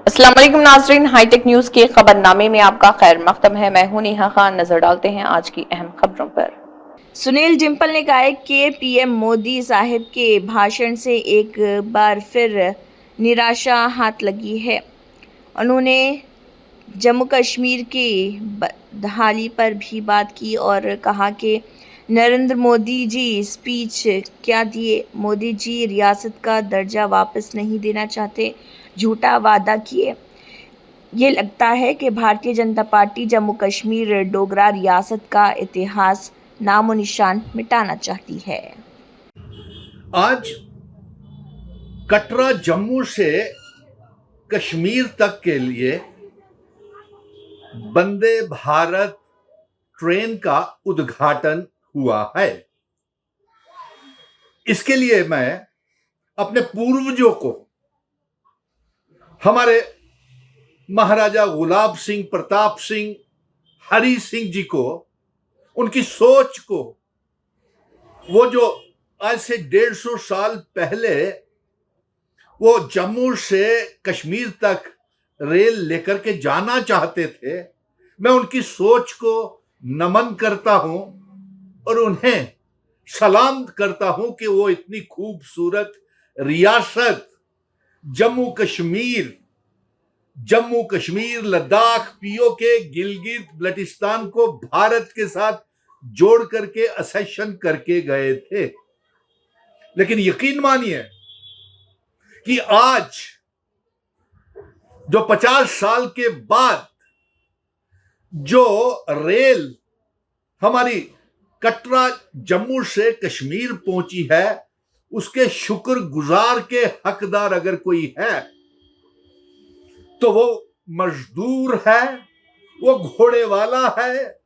अस्सलाम वालेकुम नाजरीन, हाईटेक न्यूज के खबरनामे में आपका खैर मकदम है। मैं हूं नेहा खान। नजर डालते हैं आज की अहम खबरों पर। सुनील डिंपल ने कहा है कि पीएम मोदी साहिब के भाषण से एक बार फिर निराशा हाथ लगी है। उन्होंने जम्मू कश्मीर की बदहाली पर भी बात की और कहा कि नरेंद्र मोदी जी स्पीच क्या दिए, मोदी जी रियासत का दर्जा वापस नहीं देना चाहते, झूठा वादा किए। ये लगता है कि भारतीय जनता पार्टी जम्मू कश्मीर डोगरा रियासत का इतिहास नामो निशान मिटाना चाहती है। आज कटरा जम्मू से कश्मीर तक के लिए वंदे भारत ट्रेन का उद्घाटन हुआ है। इसके लिए मैं अपने पूर्वजों को, हमारे महाराजा गुलाब सिंह, प्रताप सिंह, हरि सिंह जी को, उनकी सोच को, वो जो आज से 150 साल पहले वो जम्मू से कश्मीर तक रेल लेकर के जाना चाहते थे, मैं उनकी सोच को नमन करता हूं और उन्हें सलाम करता हूं कि वो इतनी खूबसूरत रियासत जम्मू कश्मीर, लद्दाख, पीओके, गिलगित बल्टिस्तान को भारत के साथ जोड़ करके असेशन करके गए थे। लेकिन यकीन मानिए कि आज जो 50 साल के बाद जो रेल हमारी कटरा जम्मू से कश्मीर पहुंची है, उसके शुक्रगुजार के हकदार अगर कोई है तो वो मजदूर है, वो घोड़े वाला है,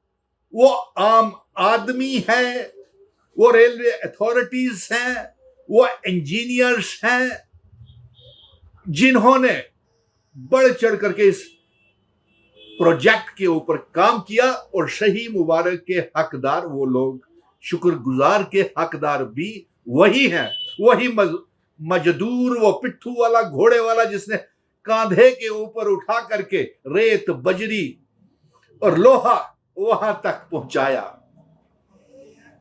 वो आम आदमी है, वो रेलवे अथॉरिटीज हैं, वो इंजीनियर्स हैं, जिन्होंने बढ़ चढ़ करके इस प्रोजेक्ट के ऊपर काम किया। और सही मुबारक के हकदार वो लोग, शुक्रगुजार के हकदार भी वही हैं, वही मजदूर, वो पिट्ठू वाला, घोड़े वाला, जिसने कांधे के ऊपर उठा करके रेत, बजरी और लोहा वहां तक पहुंचाया।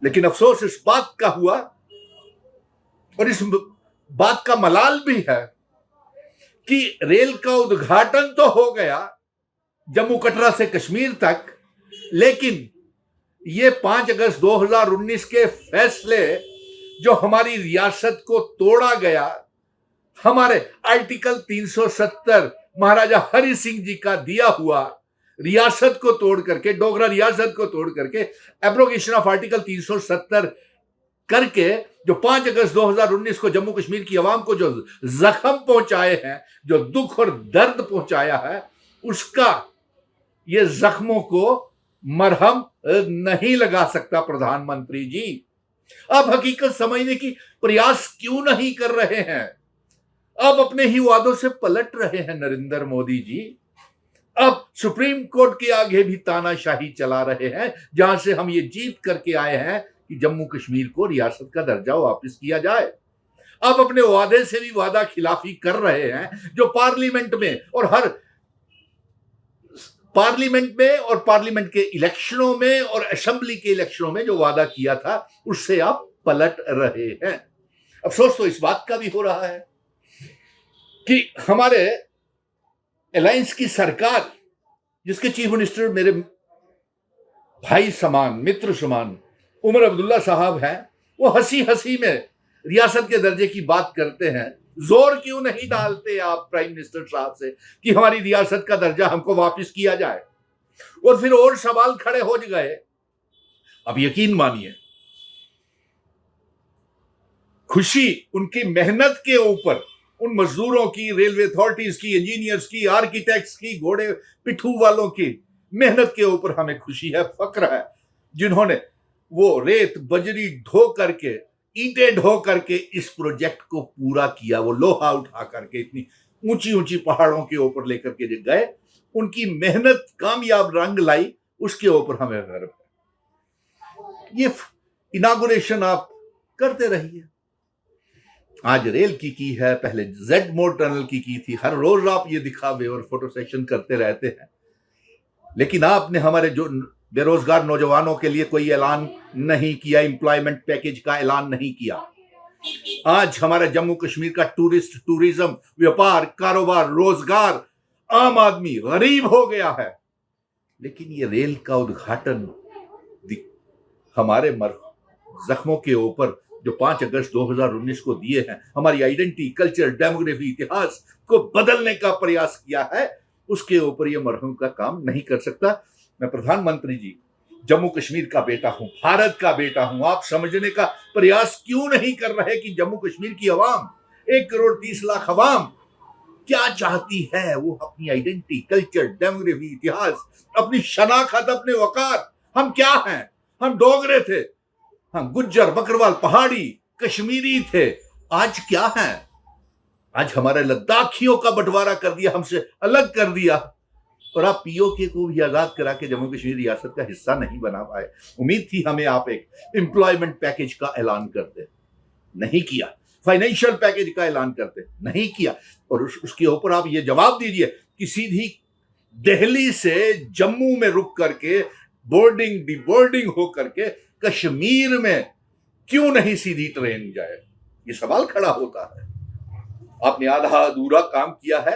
लेकिन अफसोस इस बात का हुआ और इस बात का मलाल भी है कि रेल का उद्घाटन तो हो गया जम्मू कटरा से कश्मीर तक, लेकिन ये 5 अगस्त 2019 के फैसले जो हमारी रियासत को तोड़ा गया, हमारे आर्टिकल 370 महाराजा हरि सिंह जी का दिया हुआ रियासत को तोड़ करके, डोगरा रियासत को तोड़ करके, एब्रोगेशन ऑफ आर्टिकल 370 करके, जो 5 अगस्त 2019 को जम्मू कश्मीर की आवाम को जो जख्म पहुंचाए हैं, जो दुख और दर्द पहुंचाया है, उसका ये जख्मों को मरहम नहीं लगा सकता प्रधानमंत्री जी। अब हकीकत समझने की प्रयास क्यों नहीं कर रहे हैं? अब अपने ही वादों से पलट रहे हैं नरेंद्र मोदी जी। अब सुप्रीम कोर्ट के आगे भी तानाशाही चला रहे हैं, जहां से हम ये जीत करके आए हैं कि जम्मू कश्मीर को रियासत का दर्जा वापस किया जाए। अब अपने वादे से भी वादा खिलाफी कर रहे हैं, जो पार्लियामेंट में और पार्लियामेंट के इलेक्शनों में और असेंबली के इलेक्शनों में जो वादा किया था, उससे आप पलट रहे हैं। अफसोस तो इस बात का भी हो रहा है कि हमारे अलायंस की सरकार, जिसके चीफ मिनिस्टर मेरे भाई समान, मित्र समान उमर अब्दुल्ला साहब हैं, वो हंसी हंसी में रियासत के दर्जे की बात करते हैं। जोर क्यों नहीं डालते आप प्राइम मिनिस्टर साहब से कि हमारी रियासत का दर्जा हमको वापस किया जाए? और फिर और सवाल खड़े हो गए। अब यकीन मानिए, खुशी उनकी मेहनत के ऊपर, उन मजदूरों की, रेलवे अथॉरिटीज की, इंजीनियर्स की, आर्किटेक्ट्स की, घोड़े पिट्ठू वालों की मेहनत के ऊपर हमें खुशी है, फक्र है, जिन्होंने वो रेत बजरी ढो करके, ईंटें ढो करके इस प्रोजेक्ट को पूरा किया। वो लोहा उठा करके इतनी ऊंची ऊंची पहाड़ों के ऊपर लेकर के जो गए, उनकी मेहनत कामयाब रंग लाई, उसके ऊपर हमें गर्व है। ये इनागुरेशन आप करते रहिए, आज रेल की है, पहले जेड मोड टनल की थी। हर रोज आप ये दिखावे और फोटो सेशन करते रहते हैं, लेकिन आपने हमारे जो बेरोजगार नौजवानों के लिए कोई ऐलान नहीं किया, एम्प्लॉयमेंट पैकेज का ऐलान नहीं किया। आज हमारे जम्मू कश्मीर का टूरिज्म, व्यापार, कारोबार, रोजगार, आम आदमी गरीब हो गया है। लेकिन ये रेल का उद्घाटन हमारे जख्मों के ऊपर जो 5 अगस्त 2019 को दिए हैं, हमारी आइडेंटिटी, कल्चर, डेमोग्राफी, इतिहास को बदलने का प्रयास किया है, उसके ऊपर यह मरहूम का काम नहीं कर सकता। मैं प्रधानमंत्री जी, जम्मू कश्मीर का बेटा हूं, भारत का बेटा हूं। आप समझने का प्रयास क्यों नहीं कर रहे कि जम्मू कश्मीर की अवाम, 1 करोड़ 30 लाख अवाम क्या चाहती है? वो अपनी आइडेंटिटी, कल्चर, डेमोग्राफी, इतिहास, अपनी शनाख्त, अपने वकार। हम क्या हैं? हम डोगरे थे, हम गुज्जर, बकरवाल, पहाड़ी, कश्मीरी थे। आज क्या हैं? आज हमारे लद्दाखियों का बंटवारा कर दिया, हमसे अलग कर दिया, और आप पीओके को भी आजाद करा के जम्मू कश्मीर रियासत का हिस्सा नहीं बना पाए। उम्मीद थी हमें आप एक एम्प्लॉयमेंट पैकेज का ऐलान करते, नहीं किया। फाइनेंशियल पैकेज का ऐलान करते, नहीं किया। और उसके ऊपर आप ये जवाब दीजिए कि सीधी दिल्ली से जम्मू में रुक करके बोर्डिंग डिबोर्डिंग हो करके कश्मीर में क्यों नहीं सीधी ट्रेन जाए? ये सवाल खड़ा होता है। आपने आधा अधूरा काम किया है।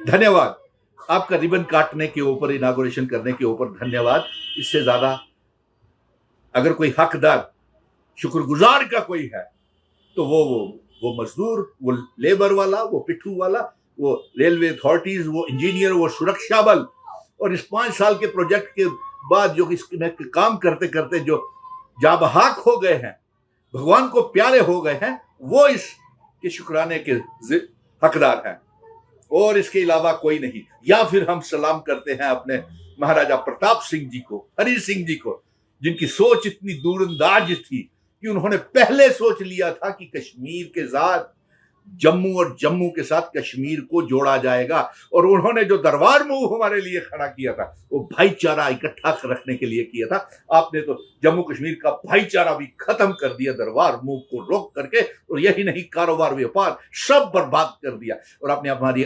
धन्यवाद आपका, रिबन काटने के ऊपर, इनागोरेशन करने के ऊपर धन्यवाद। इससे ज्यादा अगर कोई हकदार, शुक्रगुजार का कोई है, तो वो मजदूर, वो लेबर वाला, वो पिट्ठू वाला, वो रेलवे अथॉरिटीज, वो इंजीनियर, वो सुरक्षा बल, और इस 5 साल के प्रोजेक्ट के बाद जो इसमें काम करते करते जो जाबहाक हो गए हैं, भगवान को प्यारे हो गए हैं, वो इसके शुक्राने के हकदार हैं, और इसके अलावा कोई नहीं। या फिर हम सलाम करते हैं अपने महाराजा प्रताप सिंह जी को, हरि सिंह जी को, जिनकी सोच इतनी दूरंदाज थी कि उन्होंने पहले सोच लिया था कि कश्मीर के साथ जम्मू और जम्मू के साथ कश्मीर को जोड़ा जाएगा। और उन्होंने जो दरबार मूव हमारे लिए खड़ा किया था, वो भाईचारा इकट्ठा रखने के लिए किया था। आपने तो जम्मू कश्मीर का भाईचारा भी खत्म कर दिया, दरबार मूव को रोक करके, और यही नहीं, कारोबार, व्यापार सब बर्बाद कर दिया। और आपने हमारी